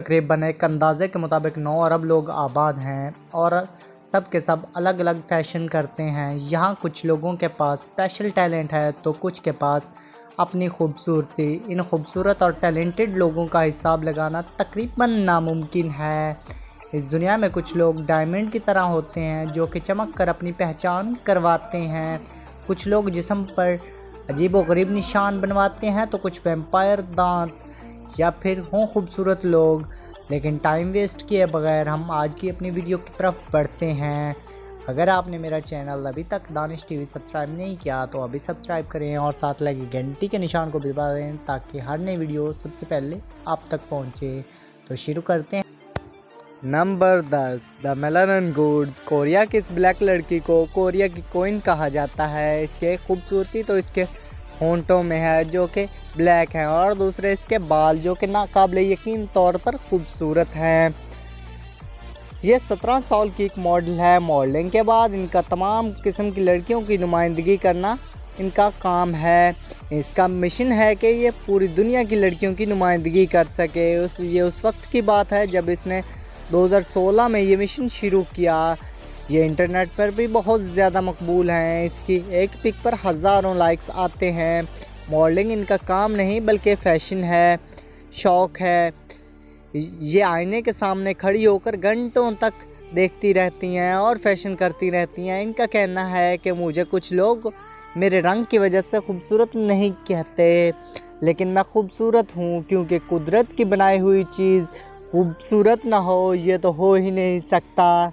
तकरीबन एक अंदाजे के मुताबिक 9 अरब लोग आबाद हैं और सब के सब अलग अलग फैशन करते हैं। यहाँ कुछ लोगों के पास स्पेशल टैलेंट है तो कुछ के पास अपनी खूबसूरती। इन खूबसूरत और टैलेंटेड लोगों का हिसाब लगाना तकरीबन नामुमकिन है। इस दुनिया में कुछ लोग डायमंड की तरह होते हैं जो कि चमक कर अपनी पहचान करवाते हैं। कुछ लोग जिस्म पर अजीबोगरीब निशान बनवाते हैं तो कुछ वैम्पायर दांत या फिर हों खूबसूरत लोग। लेकिन टाइम वेस्ट किए बगैर हम आज की अपनी वीडियो की तरफ बढ़ते हैं। अगर आपने मेरा चैनल अभी तक दानिश टीवी सब्सक्राइब नहीं किया तो अभी सब्सक्राइब करें और साथ लगी घंटी के निशान को भी दबा दें ताकि हर नई वीडियो सबसे पहले आप तक पहुंचे। तो शुरू करते हैं। Number 10, the melanin goods. Korea की इस ब्लैक लड़की को कोरिया की कोइन कहा जाता है। इसके खूबसूरती तो इसके होंठों में है जो कि ब्लैक हैं और दूसरे इसके बाल जो कि नाकाबिले यकीन तौर पर खूबसूरत हैं। ये 17 साल की एक मॉडल है। मॉडलिंग के बाद इनका तमाम किस्म की लड़कियों की नुमाइंदगी करना इनका काम है। इसका मिशन है कि ये पूरी दुनिया की लड़कियों की नुमाइंदगी कर सके। ये उस वक्त की बात है जब इसने 2016 में ये मिशन शुरू किया। ये इंटरनेट पर भी बहुत ज़्यादा मकबूल हैं। इसकी एक पिक पर हज़ारों लाइक्स आते हैं। मॉडलिंग इनका काम नहीं बल्कि फ़ैशन है, शौक़ है। ये आईने के सामने खड़ी होकर घंटों तक देखती रहती हैं और फैशन करती रहती हैं। इनका कहना है कि मुझे कुछ लोग मेरे रंग की वजह से खूबसूरत नहीं कहते, लेकिन मैं खूबसूरत हूँ क्योंकि कुदरत की बनाई हुई चीज़ खूबसूरत ना हो ये तो हो ही नहीं सकता।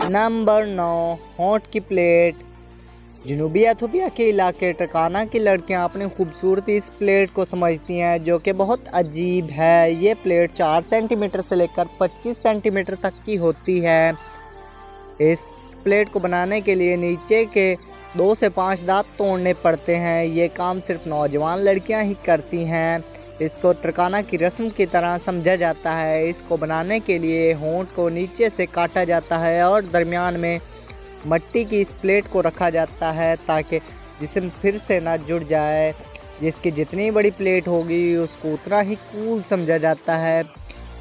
नंबर 9, होंठ की प्लेट। जनूबी एथोपिया के इलाके टकाना की लड़कियां अपनी खूबसूरती इस प्लेट को समझती हैं जो कि बहुत अजीब है। ये प्लेट 4 सेंटीमीटर से लेकर 25 सेंटीमीटर तक की होती है। इस प्लेट को बनाने के लिए नीचे के 2 से 5 दांत तोड़ने पड़ते हैं। ये काम सिर्फ नौजवान लड़कियां ही करती हैं। इसको टरकाना की रस्म की तरह समझा जाता है। इसको बनाने के लिए होंठ को नीचे से काटा जाता है और दरमियान में मट्टी की इस प्लेट को रखा जाता है ताकि जिस्म फिर से ना जुड़ जाए। जिसकी जितनी बड़ी प्लेट होगी उसको उतना ही कूल समझा जाता है।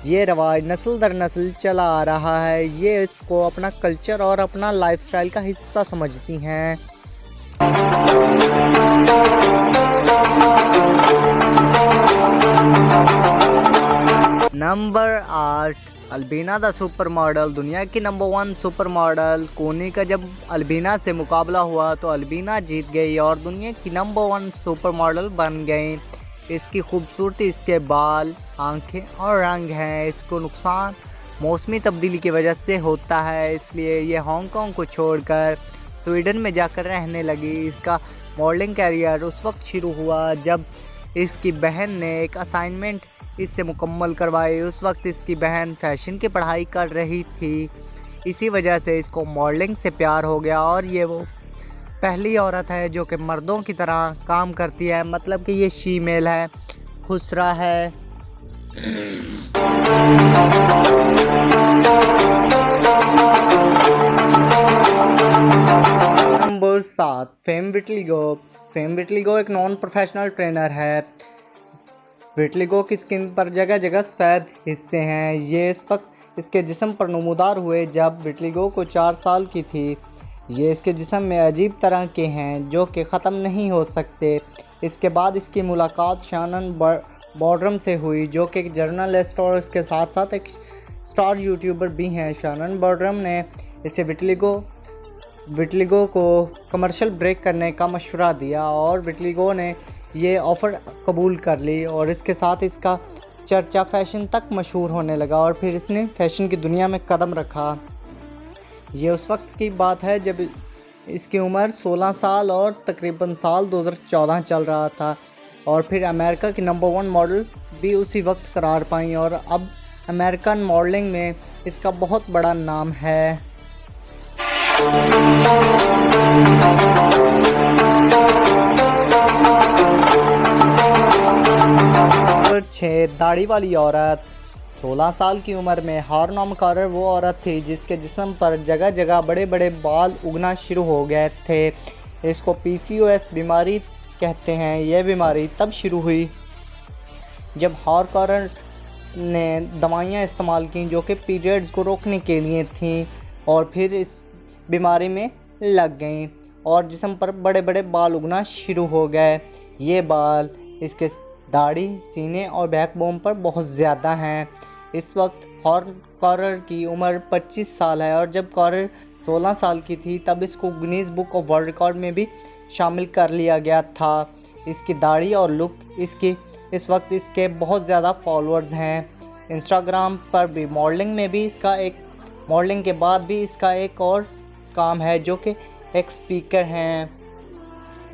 ये रवाज नस्ल दर नस्ल चला आ रहा है। ये इसको अपना कल्चर और अपना लाइफस्टाइल का हिस्सा समझती हैं। Number 8, Albina the super model. दुनिया की नंबर 1 सुपर मॉडल कोनी का जब अल्बीना से मुकाबला हुआ तो अल्बीना जीत गई और दुनिया की नंबर 1 सुपर मॉडल बन गई। इसकी खूबसूरती इसके बाल, आंखें और रंग हैं। इसको नुकसान मौसमी तब्दीली की वजह से होता है, इसलिए ये हांगकांग को छोड़कर स्वीडन में जाकर रहने लगी। इसका मॉडलिंग कैरियर उस वक्त शुरू हुआ जब इसकी बहन ने एक असाइनमेंट इससे मुकम्मल करवाई। उस वक्त इसकी बहन फैशन की पढ़ाई कर रही थी। इसी वजह से इसको मॉडलिंग से प्यार हो गया और ये वो पहली औरत है जो कि मर्दों की तरह काम करती है, मतलब कि ये फीमेल है, खुसरा है। Number 7, fame vitiligo. Fame vitiligo एक नॉन प्रोफेशनल ट्रेनर है। विटलिगो की स्किन पर जगह जगह सफ़ेद हिस्से हैं। ये इस वक्त इसके जिस्म पर नमूदार हुए जब विटलिगो को 4 साल की थी। ये इसके जिस्म में अजीब तरह के हैं जो कि ख़त्म नहीं हो सकते। इसके बाद इसकी मुलाकात शानन बॉर्डरम से हुई जो कि एक जर्नलिस्ट और इसके साथ साथ एक स्टार यूट्यूबर भी हैं। शानन बॉर्डरम ने इसे विटलिगो को कमर्शियल ब्रेक करने का मशवरा दिया और विटलिगो ने ये ऑफ़र कबूल कर ली और इसके साथ इसका चर्चा फ़ैशन तक मशहूर होने लगा और फिर इसने फ़ैशन की दुनिया में कदम रखा। ये उस वक्त की बात है जब इसकी उम्र 16 साल और तकरीबन साल 2014 चल रहा था और फिर अमेरिका की नंबर 1 मॉडल भी उसी वक्त करार पाई और अब अमेरिकन मॉडलिंग में इसका बहुत बड़ा नाम है। नंबर 6, दाढ़ी वाली औरत। 16 साल की उम्र में हार्नम कारर वो औरत थी जिसके जिस्म पर जगह जगह बड़े बड़े बाल उगना शुरू हो गए थे। इसको PCOS बीमारी कहते हैं। यह बीमारी तब शुरू हुई जब हॉरकॉरर ने दवाइयाँ इस्तेमाल की जो कि पीरियड्स को रोकने के लिए थीं, और फिर इस बीमारी में लग गई और जिस्म पर बड़े बड़े बाल उगना शुरू हो गए। ये बाल इसके दाढ़ी, सीने और बैकबोन पर बहुत ज़्यादा हैं। इस वक्त हॉरकॉरर की उम्र 25 साल है और जब कॉरर 16 साल की थी तब इसको Guinness book of world record में भी शामिल कर लिया गया था। इसकी दाढ़ी और लुक इस वक्त इसके बहुत ज़्यादा फॉलोअर्स हैं। इंस्टाग्राम पर भी मॉडलिंग के बाद भी इसका एक और काम है जो कि एक स्पीकर हैं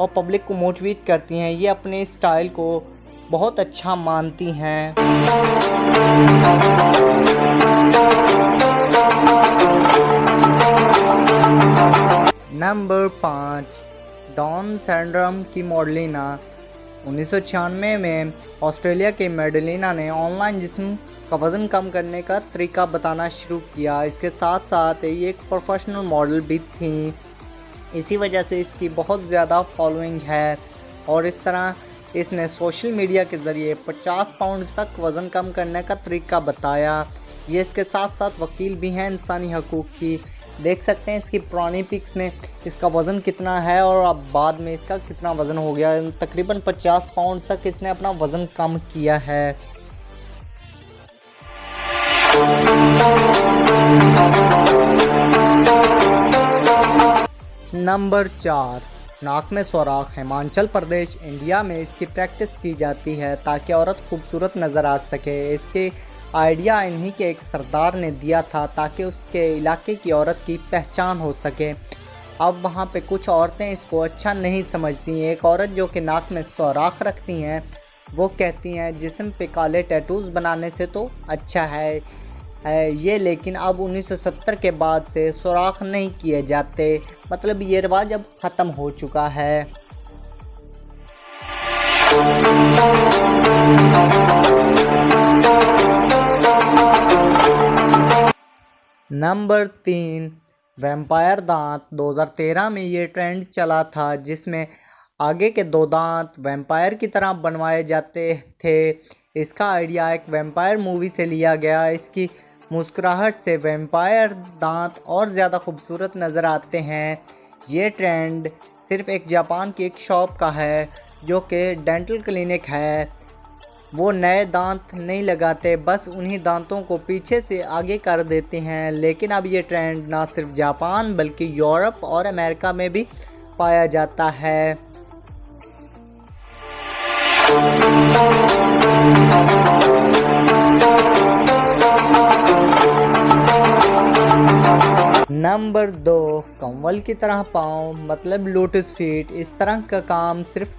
और पब्लिक को मोटिवेट करती हैं। ये अपने स्टाइल को बहुत अच्छा मानती हैं। नंबर 5, डाउन सिंड्रोम की मॉडलिना। 1996 में ऑस्ट्रेलिया के मेडलिना ने ऑनलाइन जिस्म का वज़न कम करने का तरीका बताना शुरू किया। इसके साथ साथ ये एक प्रोफेशनल मॉडल भी थी। इसी वजह से इसकी बहुत ज़्यादा फॉलोइंग है और इस तरह इसने सोशल मीडिया के ज़रिए 50 पाउंड तक वज़न कम करने का तरीका बताया। ये इसके साथ साथ वकील भी हैं इंसानी हकूक़ की। देख सकते हैं इसकी पुरानी पिक्स में इसका वज़न कितना है और अब बाद में इसका कितना वज़न हो गया। तकरीबन 50 पाउंड तक इसने अपना वज़न कम किया है। नंबर 4, नाक में सुराख। हिमाचल प्रदेश, इंडिया में इसकी प्रैक्टिस की जाती है ताकि औरत खूबसूरत नज़र आ सके। इसके आइडिया इन्हीं के एक सरदार ने दिया था ताकि उसके इलाके की औरत की पहचान हो सके। अब वहाँ पे कुछ औरतें इसको अच्छा नहीं समझती। एक औरत जो कि नाक में सुराख रखती हैं वो कहती हैं जिस्म पे काले टैटूज़ बनाने से तो अच्छा है ये, लेकिन अब 1970 के बाद से सुराख नहीं किए जाते। मतलब ये रिवाज अब ख़त्म हो चुका है। नंबर 3, वैम्पायर दांत। 2013 में ये ट्रेंड चला था जिसमें आगे के 2 दांत वैम्पायर की तरह बनवाए जाते थे। इसका आइडिया एक वैम्पायर मूवी से लिया गया। इसकी मुस्कुराहट से वैम्पायर दांत और ज़्यादा खूबसूरत नज़र आते हैं। ये ट्रेंड सिर्फ एक जापान की एक शॉप का है जो कि डेंटल क्लिनिक है। वो नए दांत नहीं लगाते, बस उन्हीं दांतों को पीछे से आगे कर देते हैं। लेकिन अब ये ट्रेंड ना सिर्फ जापान बल्कि यूरोप और अमेरिका में भी पाया जाता है। नंबर 2, कंवल की तरह पाँव, मतलब लोटस फीट। इस तरह का काम सिर्फ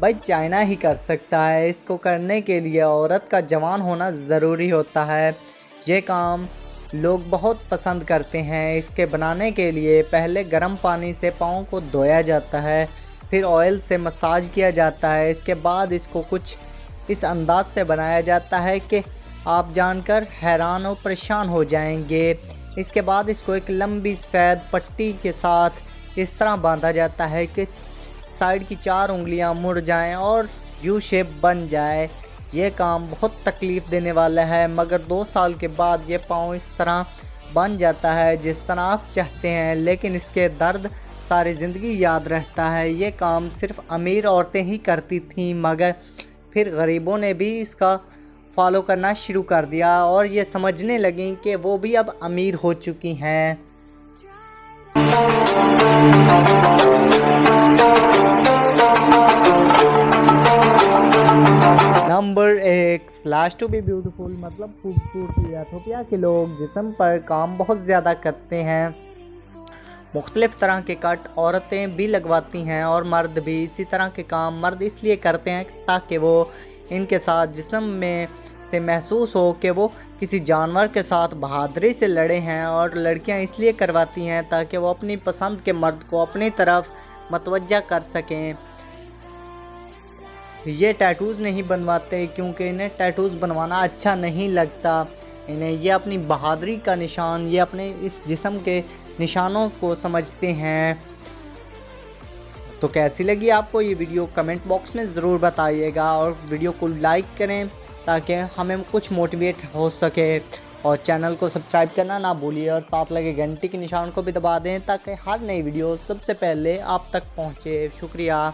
भाई चाइना ही कर सकता है। इसको करने के लिए औरत का जवान होना ज़रूरी होता है। ये काम लोग बहुत पसंद करते हैं। इसके बनाने के लिए पहले गर्म पानी से पाँव को धोया जाता है, फिर ऑयल से मसाज किया जाता है। इसके बाद इसको कुछ इस अंदाज से बनाया जाता है कि आप जानकर हैरान और परेशान हो जाएंगे। इसके बाद इसको एक लंबी सफ़ेद पट्टी के साथ इस तरह बांधा जाता है कि साइड की 4 उंगलियां मुड़ जाएं और यू शेप बन जाए। ये काम बहुत तकलीफ़ देने वाला है, मगर 2 साल के बाद ये पाँव इस तरह बन जाता है जिस तरह आप चाहते हैं। लेकिन इसके दर्द सारी ज़िंदगी याद रहता है। ये काम सिर्फ अमीर औरतें ही करती थीं, मगर फिर गरीबों ने भी इसका फॉलो करना शुरू कर दिया और ये समझने लगी कि वो भी अब अमीर हो चुकी हैं। Number 1, slash to be beautiful, मतलब खूबसूरती। एथोपिया के लोग जिस्म पर काम बहुत ज़्यादा करते हैं। मुख्तलिफ़ तरह के कट औरतें भी लगवाती हैं और मर्द भी। इसी तरह के काम मर्द इसलिए करते हैं ताकि वो इनके साथ जिस्म में से महसूस हो कि वो किसी जानवर के साथ बहादुरी से लड़े हैं, और लड़कियां इसलिए करवाती हैं ताकि वो अपनी पसंद के मर्द को अपनी तरफ मतवज्जा कर सकें। ये टैटूज़ नहीं बनवाते क्योंकि इन्हें टैटूज़ बनवाना अच्छा नहीं लगता। इन्हें ये अपनी बहादुरी का निशान, ये अपने इस जिस्म के निशानों को समझते हैं। तो कैसी लगी आपको ये वीडियो कमेंट बॉक्स में ज़रूर बताइएगा, और वीडियो को लाइक करें ताकि हमें कुछ मोटिवेट हो सके, और चैनल को सब्सक्राइब करना ना भूलिए, और साथ लगे घंटी के निशान को भी दबा दें ताकि हर नई वीडियो सबसे पहले आप तक पहुंचे। शुक्रिया।